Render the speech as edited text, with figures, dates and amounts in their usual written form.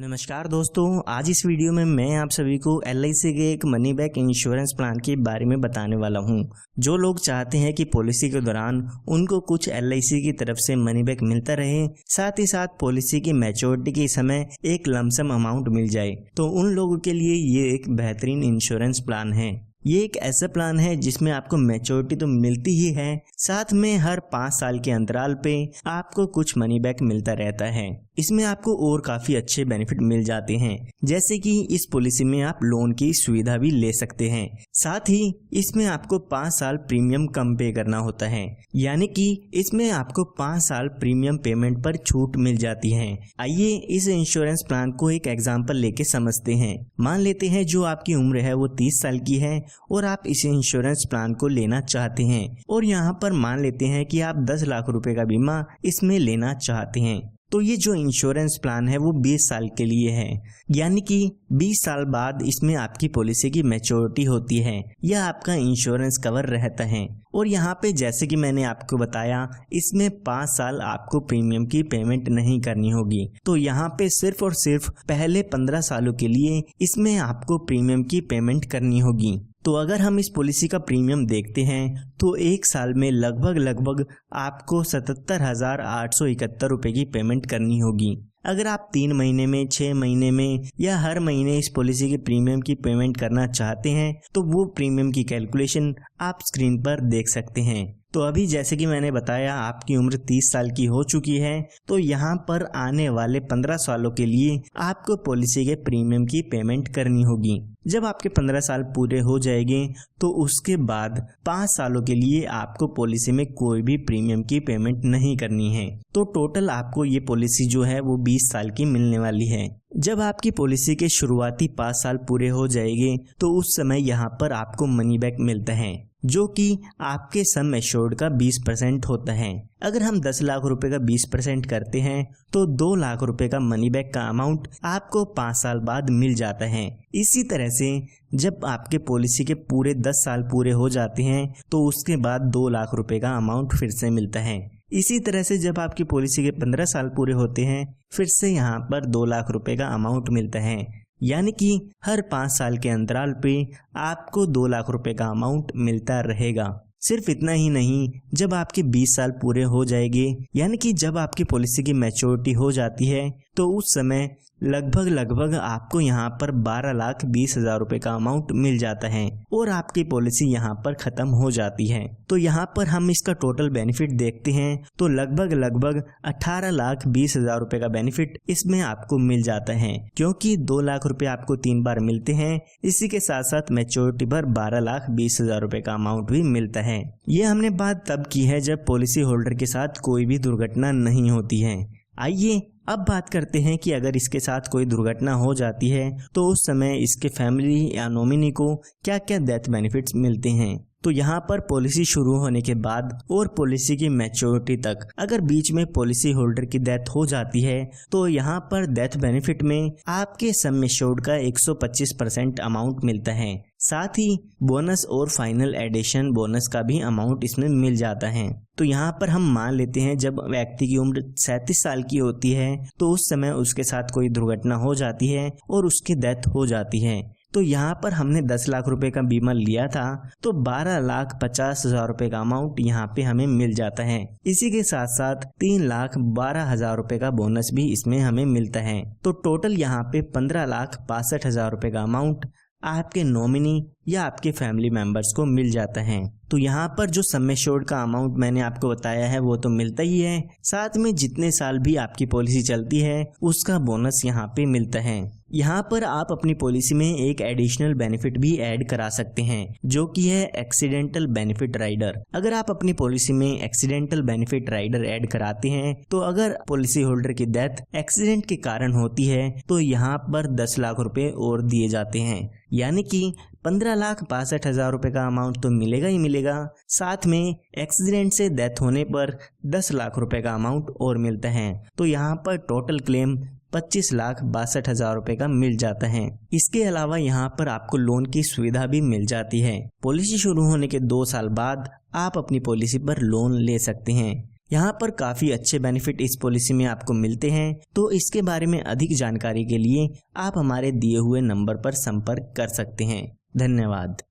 नमस्कार दोस्तों, आज इस वीडियो में मैं आप सभी को LIC के एक मनी बैक इंश्योरेंस प्लान के बारे में बताने वाला हूं। जो लोग चाहते हैं कि पॉलिसी के दौरान उनको कुछ LIC की तरफ से मनी बैक मिलता रहे, साथ ही साथ पॉलिसी की मैच्योरिटी के समय एक लमसम अमाउंट मिल जाए, तो उन लोगों के लिए ये एक बेहतरीन इंश्योरेंस प्लान है। ये एक ऐसा प्लान है जिसमें आपको मैच्योरिटी तो मिलती ही है, साथ में हर 5 साल के अंतराल पे आपको कुछ मनी बैक मिलता रहता है। इसमें आपको और काफी अच्छे बेनिफिट मिल जाते हैं, जैसे कि इस पॉलिसी में आप लोन की सुविधा भी ले सकते हैं। साथ ही इसमें आपको 5 साल प्रीमियम कम पे करना होता है, यानी कि इसमें आपको 5 साल प्रीमियम पेमेंट पर छूट मिल जाती है। आइए इस इंश्योरेंस प्लान को एक एग्जांपल लेके समझते हैं। मान लेते हैं जो आपकी उम्र है वो 30 साल की है और आप इस इंश्योरेंस प्लान को लेना चाहते हैं, और यहाँ पर मान लेते हैं कि आप 10 लाख रुपए का बीमा इसमें लेना चाहते हैं। तो ये जो इंश्योरेंस प्लान है वो 20 साल के लिए है, यानी कि 20 साल बाद इसमें आपकी पॉलिसी की मैच्योरिटी होती है या आपका इंश्योरेंस कवर रहता है। और यहाँ पे जैसे कि मैंने आपको बताया, इसमें 5 साल आपको प्रीमियम की पेमेंट नहीं करनी होगी। तो यहाँ पे सिर्फ और सिर्फ पहले 15 सालों के लिए इसमें आपको प्रीमियम की पेमेंट करनी होगी। तो अगर हम इस पॉलिसी का प्रीमियम देखते हैं तो एक साल में लगभग आपको 77,871 रुपए की पेमेंट करनी होगी। अगर आप 3 महीने में, 6 महीने में या हर महीने इस पॉलिसी के प्रीमियम की पेमेंट करना चाहते हैं तो वो प्रीमियम की कैलकुलेशन आप स्क्रीन पर देख सकते हैं। तो अभी जैसे कि मैंने बताया आपकी उम्र 30 साल की हो चुकी है, तो यहाँ पर आने वाले 15 सालों के लिए आपको पॉलिसी के प्रीमियम की पेमेंट करनी होगी। जब आपके 15 साल पूरे हो जाएंगे तो उसके बाद 5 सालों के लिए आपको पॉलिसी में कोई भी प्रीमियम की पेमेंट नहीं करनी है। तो टोटल आपको ये पॉलिसी जो है वो 20 साल की मिलने वाली है। जब आपकी पॉलिसी के शुरुआती 5 साल पूरे हो जाएंगे तो उस समय यहाँ पर आपको मनी बैक मिलता है, जो कि आपके सम एश्योर्ड का 20% होता है। अगर हम 10 लाख रुपए का 20% करते हैं तो 2 लाख रुपए का मनी बैक का अमाउंट आपको 5 साल बाद मिल जाता है। इसी तरह से जब आपके पॉलिसी के पूरे 10 साल पूरे हो जाते हैं तो उसके बाद 2 लाख रुपए का अमाउंट फिर से मिलता है। इसी तरह से जब आपकी पॉलिसी के 15 साल पूरे होते हैं फिर से यहाँ पर 2 लाख रुपए का अमाउंट मिलता है, यानी कि हर 5 साल के अंतराल पे आपको 2 लाख रुपए का अमाउंट मिलता रहेगा। सिर्फ इतना ही नहीं, जब आपके 20 साल पूरे हो जाएंगे, यानी कि जब आपकी पॉलिसी की मैच्योरिटी हो जाती है, तो उस समय लगभग आपको यहाँ पर 12,20,000 रुपए का अमाउंट मिल जाता है और आपकी पॉलिसी यहाँ पर खत्म हो जाती है। तो यहाँ पर हम इसका टोटल बेनिफिट देखते हैं तो लगभग 18,20,000 रुपए का बेनिफिट इसमें आपको मिल जाता है, क्योंकि 2 लाख रुपए आपको 3 बार मिलते हैं। इसी के साथ साथ मैच्योरिटी पर 12,20,000 रुपए का अमाउंट भी मिलता है। ये हमने बात तब की है जब पॉलिसी होल्डर के साथ कोई भी दुर्घटना नहीं होती है। आइए अब बात करते हैं कि अगर इसके साथ कोई दुर्घटना हो जाती है तो उस समय इसके फैमिली या नॉमिनी को क्या क्या डेथ बेनिफिट्स मिलते हैं। तो यहाँ पर पॉलिसी शुरू होने के बाद और पॉलिसी की मैच्योरिटी तक अगर बीच में पॉलिसी होल्डर की डेथ हो जाती है तो यहाँ पर डेथ बेनिफिट में आपके सम एश्योर्ड का 125% अमाउंट मिलता है। साथ ही बोनस और फाइनल एडिशन बोनस का भी अमाउंट इसमें मिल जाता है। तो यहाँ पर हम मान लेते हैं जब व्यक्ति की उम्र 37 साल की होती है तो उस समय उसके साथ कोई दुर्घटना हो जाती है और उसकी डेथ हो जाती है। तो यहाँ पर हमने 10 लाख रुपए का बीमा लिया था तो 12,50,000 रुपए का अमाउंट यहाँ पे हमें मिल जाता है। इसी के साथ साथ 3,12,000 रुपए का बोनस भी इसमें हमें मिलता है। तो टोटल यहाँ पे 15,62,000 रुपए का अमाउंट आपके नॉमिनी या आपके फैमिली मेंबर्स को मिल जाता है। तो यहाँ पर जो सम एश्योर्ड का अमाउंट मैंने आपको बताया है वो तो मिलता ही है, साथ में जितने साल भी आपकी पॉलिसी चलती है उसका बोनस यहाँ पे मिलता है। यहाँ पर आप अपनी पॉलिसी में एक एडिशनल बेनिफिट भी ऐड करा सकते हैं, जो कि है एक्सीडेंटल बेनिफिट राइडर। अगर आप अपनी पॉलिसी में एक्सीडेंटल बेनिफिट राइडर ऐड कराते हैं तो अगर पॉलिसी होल्डर की डेथ एक्सीडेंट के कारण होती है तो यहाँ पर 10 लाख रुपए और दिए जाते हैं, यानी कि 15,62,000 रुपए का अमाउंट तो मिलेगा ही मिलेगा, साथ में एक्सीडेंट से डेथ होने पर 10 लाख रुपए का अमाउंट और मिलता है। तो यहाँ पर टोटल क्लेम 25,62,000 रुपए का मिल जाता है। इसके अलावा यहाँ पर आपको लोन की सुविधा भी मिल जाती है। पॉलिसी शुरू होने के 2 साल बाद आप अपनी पॉलिसी पर लोन ले सकते हैं। यहाँ पर काफ़ी अच्छे बेनिफिट इस पॉलिसी में आपको मिलते हैं। तो इसके बारे में अधिक जानकारी के लिए आप हमारे दिए हुए नंबर पर संपर्क कर सकते हैं। धन्यवाद।